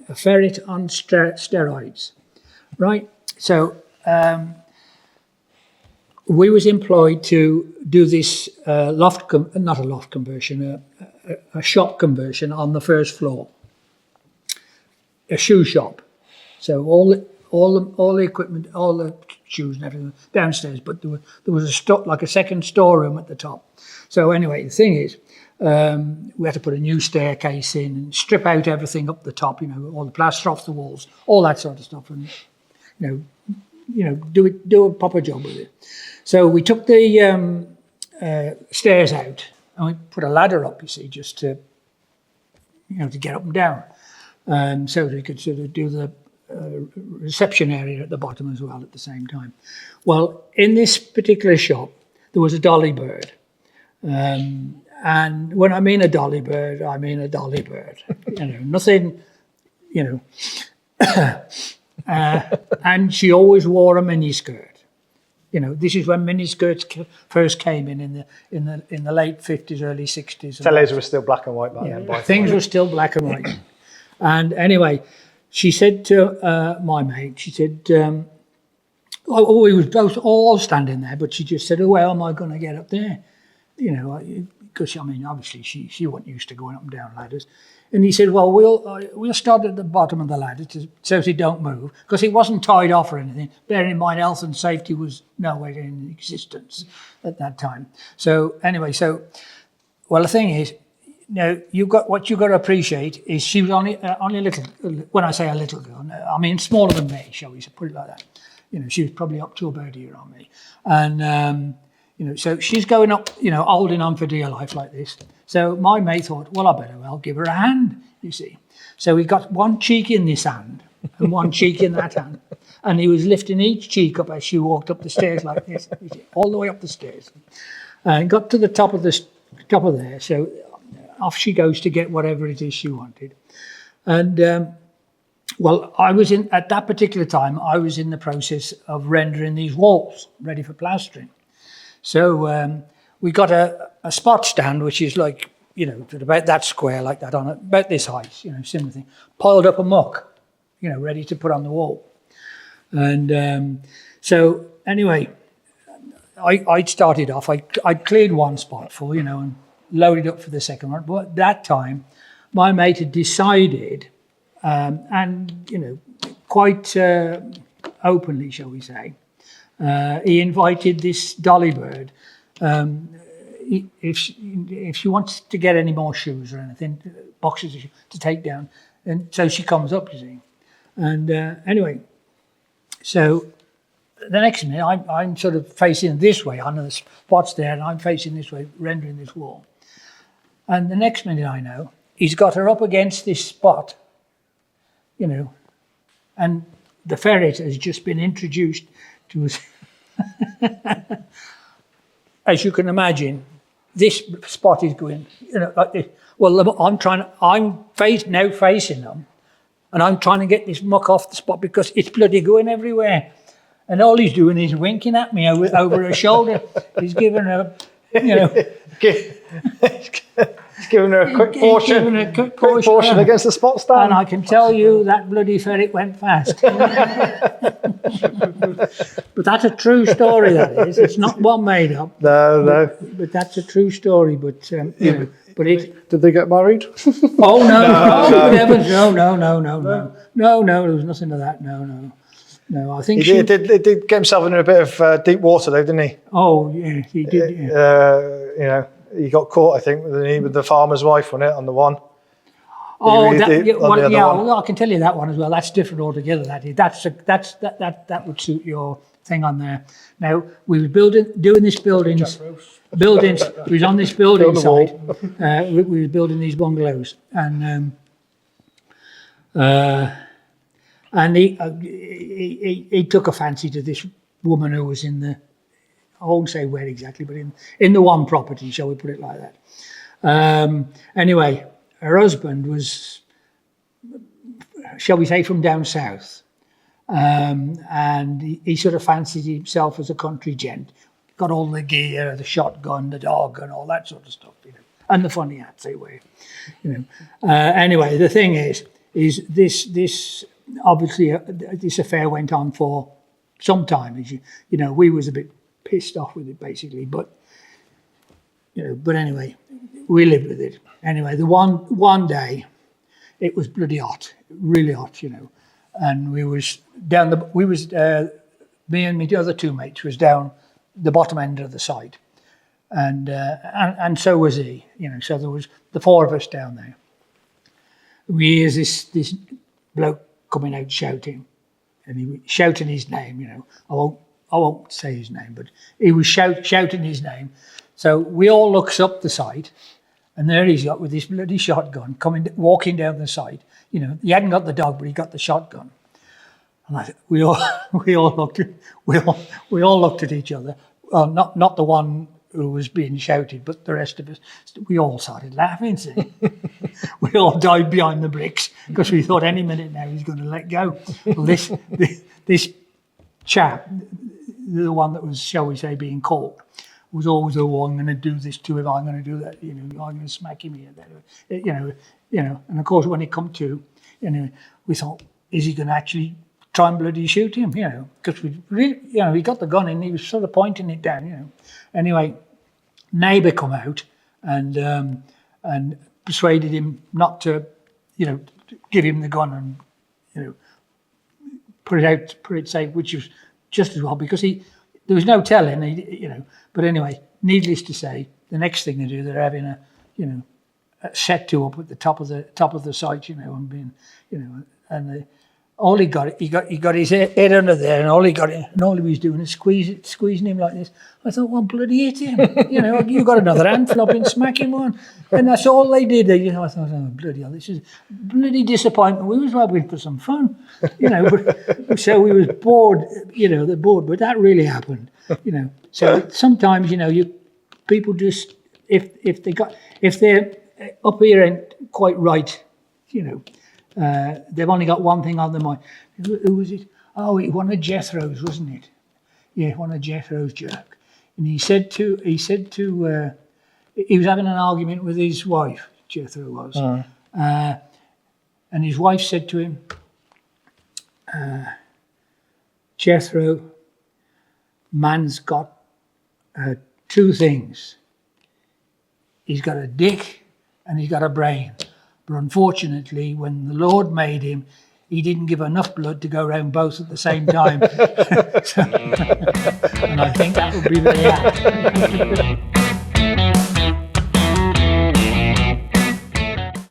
a ferret on steroids, right? So we was employed to do this not a loft conversion, a shop conversion on the first floor, a shoe shop. So all the equipment, all the shoes and everything downstairs, but there was like a second storeroom at the top. So anyway, the thing is, we had to put a new staircase in and strip out everything up the top, all the plaster off the walls, all that sort of stuff, and do a proper job with it. So we took the stairs out and we put a ladder up, you see, just to get up and down, so we could sort of do the reception area at the bottom as well at the same time. Well, in this particular shop, there was a dolly bird. And when I mean a dolly bird, I mean a dolly bird. Nothing, and she always wore a miniskirt. This is when miniskirts first came in the late 50s, early 60s. Tellers were still black and white back then. Things were still black and white. And anyway, she said to my mate, she said, we was both all standing there, but she just said, "Oh, how am I going to get up there?" Because obviously she wasn't used to going up and down ladders. And he said, "Well, we'll start at the bottom of the ladder so he don't move," because he wasn't tied off or anything. Bearing in mind, health and safety was nowhere in existence at that time. So anyway, well, the thing is, you've got to appreciate is she was only a little. When I say a little girl, I mean smaller than me, shall we put it like that. She was probably up to about a year on me, and so she's going up, holding on for dear life like this. So my mate thought, well, I better give her a hand, you see. So he got one cheek in this hand and one cheek in that hand, and he was lifting each cheek up as she walked up the stairs like this, you see, all the way up the stairs, and got to the top of there. So off she goes to get whatever it is she wanted. And well, at that particular time, I was in the process of rendering these walls ready for plastering. So we got a spot stand, which is like, about that square, like that, on about this height, similar thing, piled up a muck, ready to put on the wall. And so anyway, I'd started off, I'd cleared one spot full, and loaded up for the second one. But at that time, my mate had decided, and quite openly, shall we say, he invited this dolly bird. If she wants to get any more shoes or anything, boxes to take down, and so she comes up, you see. And anyway, so the next minute I'm sort of facing this way. I know the spot's there, and I'm facing this way, rendering this wall. And the next minute I know, he's got her up against this spot, and the ferret has just been introduced to us. As you can imagine, this spot is going, like this. Well, I'm facing them, and I'm trying to get this muck off the spot because it's bloody going everywhere. And all he's doing is winking at me over her shoulder. He's giving her, He's giving her a quick portion. Quick portion against the spot stand. And I can tell you that bloody ferret went fast. But that's a true story, that is. It's not one made up. No. But that's a true story. But, Did they get married? Oh, no. Heavens, no, there was nothing of that, no. No, I think he did get himself into a bit of deep water, though, didn't he? Oh, yeah, he did. Yeah. He got caught, I think, with the farmer's wife on it, on the one. Oh, I can tell you that one as well. That's different altogether. That would suit your thing on there. Now we were doing this buildings. We was on this building site. We were building these bungalows, and he took a fancy to this woman who was in the, I won't say where exactly, but in the one property, shall we put it like that. Anyway, her husband was, shall we say, from down south, and he sort of fancied himself as a country gent. Got all the gear, the shotgun, the dog, and all that sort of stuff, and the funny hat, say, anyway, the thing is, is this obviously this affair went on for some time. As you know, we was a bit pissed off with it basically, but but anyway, we lived with it. Anyway, the one day, it was bloody hot, really hot, and we was down me and my other two mates was down the bottom end of the site, and so was he, so there was the four of us down there. We hears this bloke coming out shouting, and he was shouting his name, I won't say his name, but he was shouting his name. So we all looks up the site, and there he's got with this bloody shotgun walking down the site. He hadn't got the dog, but he got the shotgun. And we all looked at each other. Well, not the one who was being shouted, but the rest of us. We all started laughing. See? We all died behind the bricks because we thought any minute now he's going to let go. Well, this chap, the one that was, shall we say, being caught, was always, I'm going to do this to him, I'm going to do that, I'm going to smack him here, and of course when it come to, we thought, is he going to actually try and bloody shoot him, because we really, he got the gun and he was sort of pointing it down, Anyway, neighbour come out and persuaded him not to, give him the gun and, put it safe, which was just as well, because there was no telling, But anyway, needless to say, the next thing they do, they're having a set to up at the top of the site, and being, and all he got his head under there, and all he was doing is squeezing him like this. I thought, well, bloody hit him, you got another hand flopping, smack him one, and that's all they did. I thought, oh, bloody hell, this is bloody disappointment. We was hoping for some fun, but so we was bored, they're bored, but that really happened, So sometimes, people just if they're up here ain't quite right, they've only got one thing on their mind. Who was it? Oh, one of Jethro's, wasn't it? Yeah, one of Jethro's jerk. And he said to he was having an argument with his wife, Jethro was. And his wife said to him, Jethro, man's got two things. He's got a dick and he's got a brain. But unfortunately, when the Lord made him, he didn't give enough blood to go around both at the same time. And I think that would be very apt.